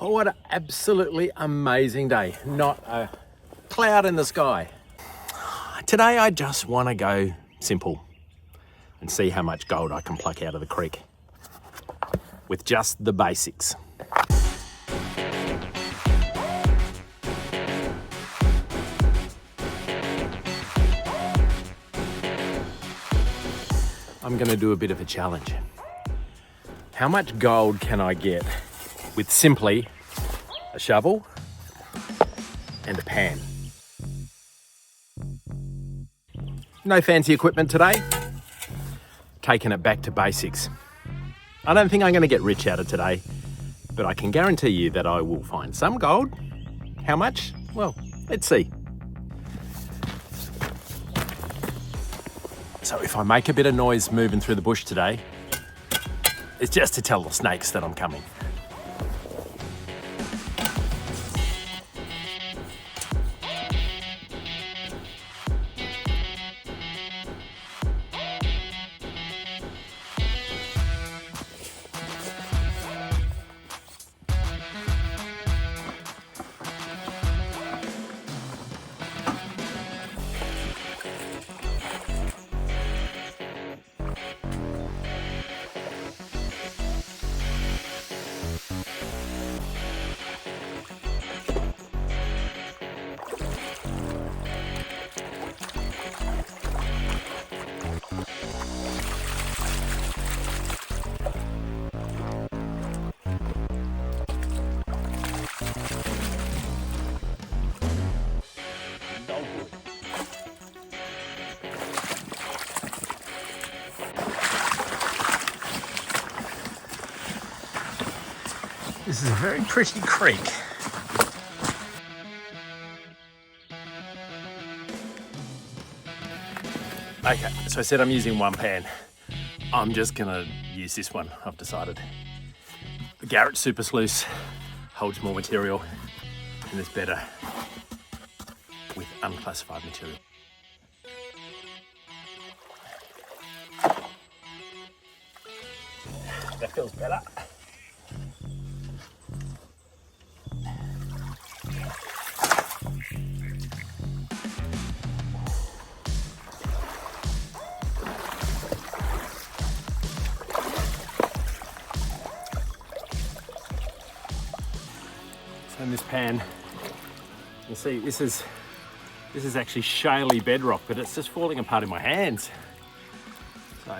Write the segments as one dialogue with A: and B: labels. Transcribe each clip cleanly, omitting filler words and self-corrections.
A: Oh, what an absolutely amazing day. Not a cloud in the sky. Today I just want to go simple and see how much gold I can pluck out of the creek with just the basics. I'm going to do a bit of a challenge. How much gold can I get with simply a shovel and a pan? No fancy equipment today. Taking it back to basics. I don't think I'm going to get rich out of today, but I can guarantee you that I will find some gold. How much? Well, let's see. So if I make a bit of noise moving through the bush today, it's just to tell the snakes that I'm coming. This is a very pretty creek. Okay, so I said I'm using one pan. I'm just gonna use this one, I've decided. The Garrett Super Sluice holds more material and is better with unclassified material. That feels better. In this pan, you'll see this is actually shaly bedrock, but it's just falling apart in my hands. So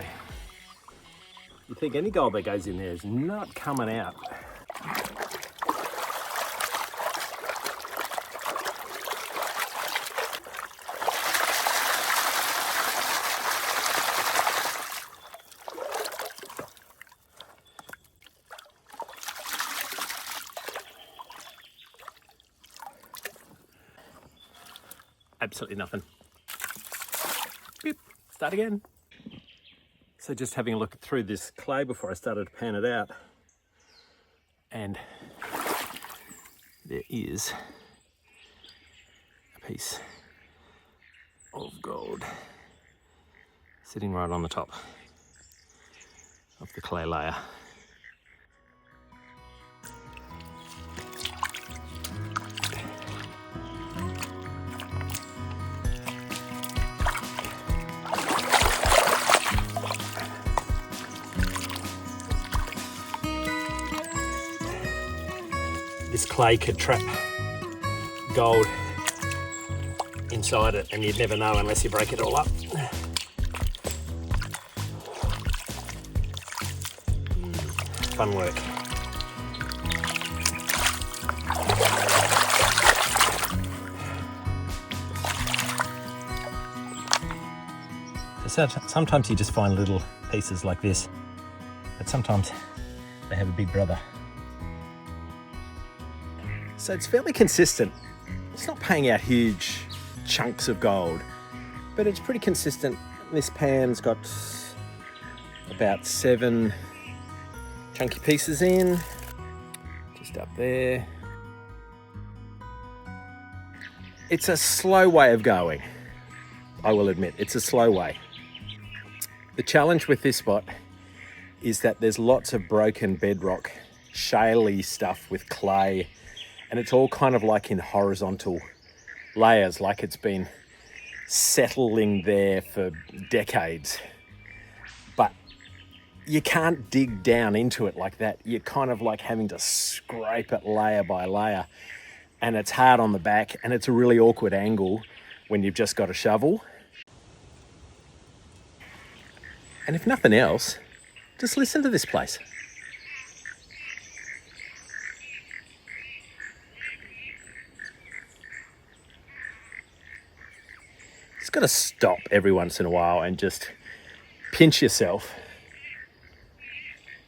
A: you think any gold that goes in there is not coming out. Absolutely nothing. Beep. Start again. So just having a look through this clay before I started to pan it out, and there is a piece of gold sitting right on the top of the clay layer. This clay could trap gold inside it, and you'd never know unless you break it all up. Fun work. So sometimes you just find little pieces like this, but sometimes they have a big brother. So it's fairly consistent. It's not paying out huge chunks of gold, but it's pretty consistent. This pan's got about 7 chunky pieces in, just up there. It's a slow way of going, I will admit. It's a slow way. The challenge with this spot is that there's lots of broken bedrock shaley stuff with clay, and it's all kind of like in horizontal layers, like it's been settling there for decades. But you can't dig down into it like that. You're kind of like having to scrape it layer by layer, and it's hard on the back, and it's a really awkward angle when you've just got a shovel. And if nothing else, just listen to this place. Just got to stop every once in a while and just pinch yourself.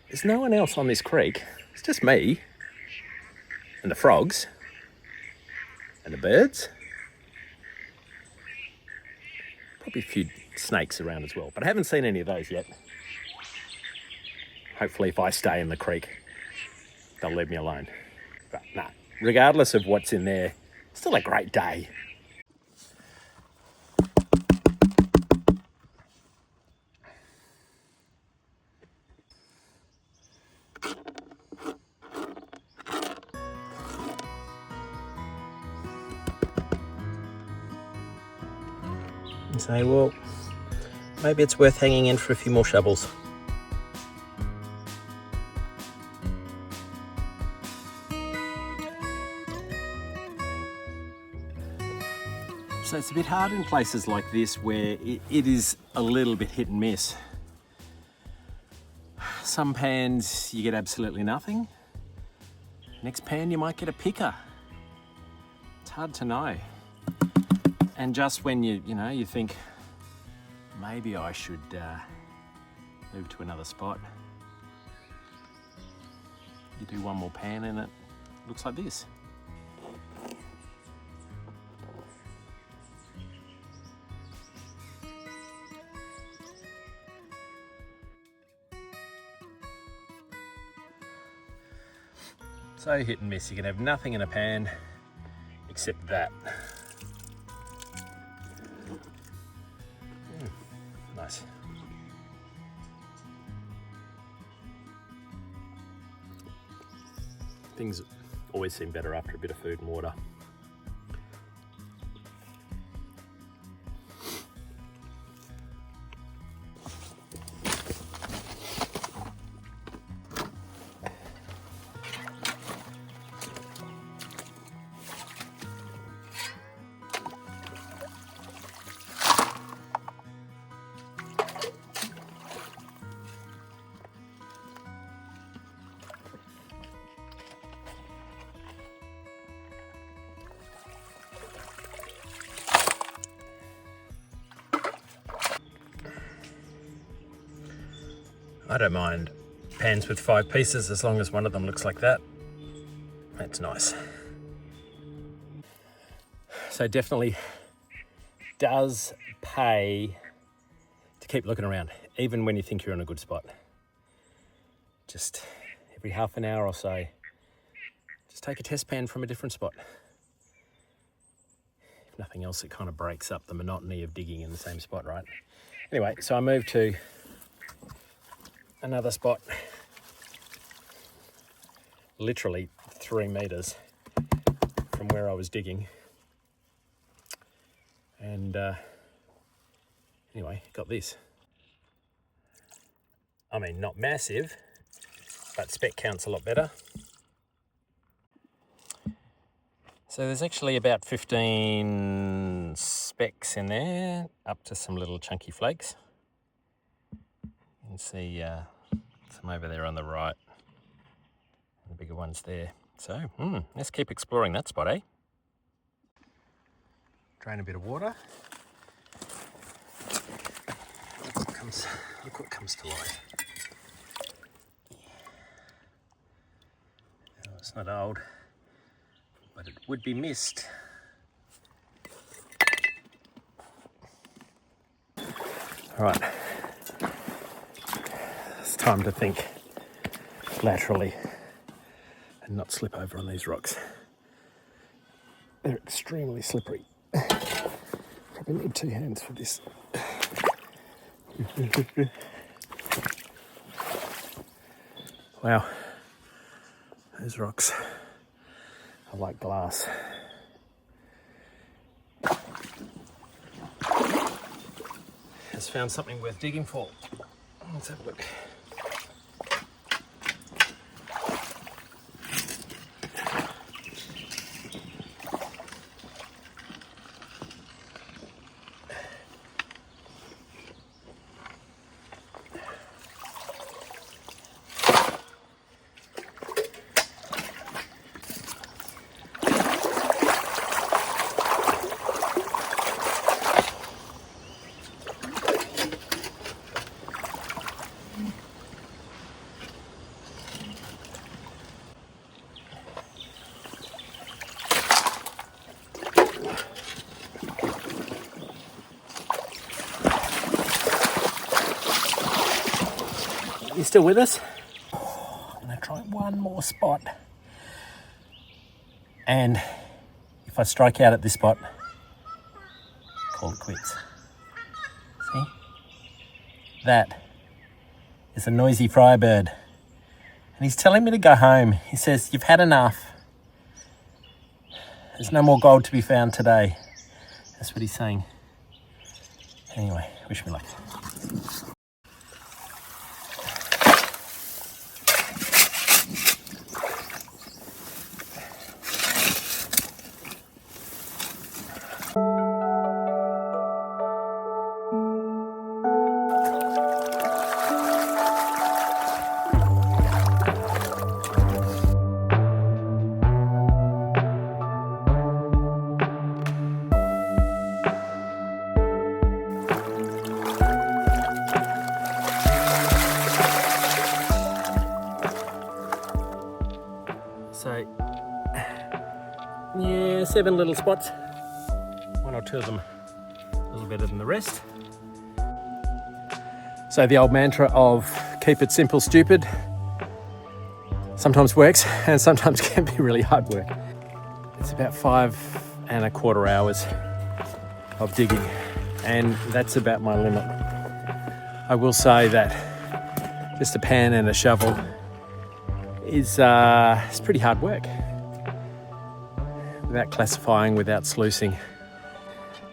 A: There's no one else on this creek. It's just me and the frogs and the birds. Probably a few snakes around as well, but I haven't seen any of those yet. Hopefully if I stay in the creek, they'll leave me alone. But nah, regardless of what's in there, still a great day. And say, well, maybe it's worth hanging in for a few more shovels. So it's a bit hard in places like this where it is a little bit hit and miss. Some pans you get absolutely nothing. Next pan you might get a picker. It's hard to know. And just when you think, maybe I should move to another spot, you do one more pan and it looks like this. So hit and miss, you can have nothing in a pan except that. Nice. Things always seem better after a bit of food and water. I don't mind pans with 5 pieces as long as one of them looks like that. That's nice. So definitely does pay to keep looking around, even when you think you're in a good spot. Just every half an hour or so, just take a test pan from a different spot. If nothing else, it kind of breaks up the monotony of digging in the same spot, right? Anyway, so I moved to another spot, literally 3 meters from where I was digging. And anyway, got this. I mean, not massive, but spec count's a lot better. So there's actually about 15 specks in there, up to some little chunky flakes. You can see some over there on the right, the bigger ones there. So let's keep exploring that spot, eh? Drain a bit of water. Look what comes to light. Oh, it's not old, but it would be missed. All right. It's time to think laterally and not slip over on these rocks. They're extremely slippery. Probably need 2 hands for this. Wow. Those rocks are like glass. Has found something worth digging for. Let's have a look. You still with us? I'm going to try one more spot. And if I strike out at this spot, call it quits. See? That is a noisy firebird. And he's telling me to go home. He says, you've had enough. There's no more gold to be found today. That's what he's saying. Anyway, wish me luck. So, yeah, 7 little spots. 1 or 2 of them a little better than the rest. So the old mantra of keep it simple, stupid, sometimes works and sometimes can be really hard work. It's about 5.25 hours of digging, and that's about my limit. I will say that just a pan and a shovel is it's pretty hard work without classifying, without sluicing.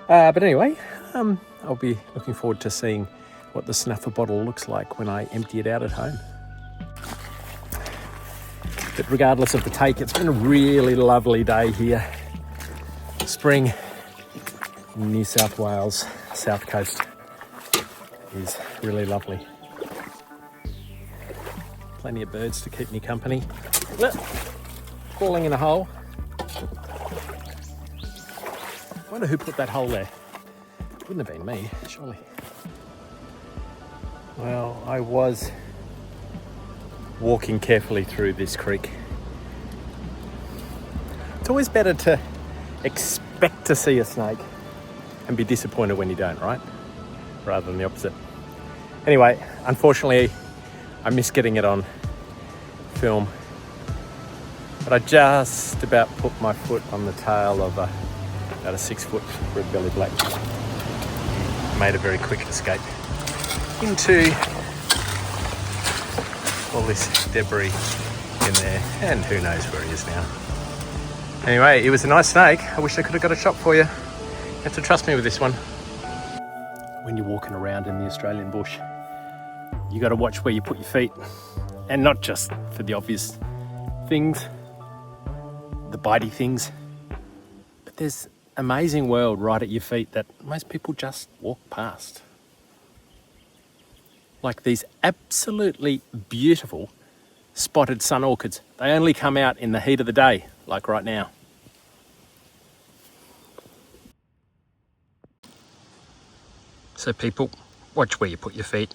A: But anyway, I'll be looking forward to seeing what the snuffer bottle looks like when I empty it out at home. But regardless of the take, it's been a really lovely day here. Spring in New South Wales, South Coast is really lovely. Plenty of birds to keep me company. Falling in a hole. I wonder who put that hole there. It wouldn't have been me, surely. Well, I was walking carefully through this creek. It's always better to expect to see a snake and be disappointed when you don't, right? Rather than the opposite. Anyway, unfortunately, I missed getting it on film, but I just about put my foot on the tail of about a 6-foot red-bellied black. Made a very quick escape into all this debris in there, and who knows where he is now. Anyway, it was a nice snake. I wish I could have got a shot for you. You have to trust me with this one. When you're walking around in the Australian bush, you got to watch where you put your feet, and not just for the obvious things, the bitey things, but there's an amazing world right at your feet that most people just walk past. Like these absolutely beautiful spotted sun orchids. They only come out in the heat of the day, like right now. So people, watch where you put your feet.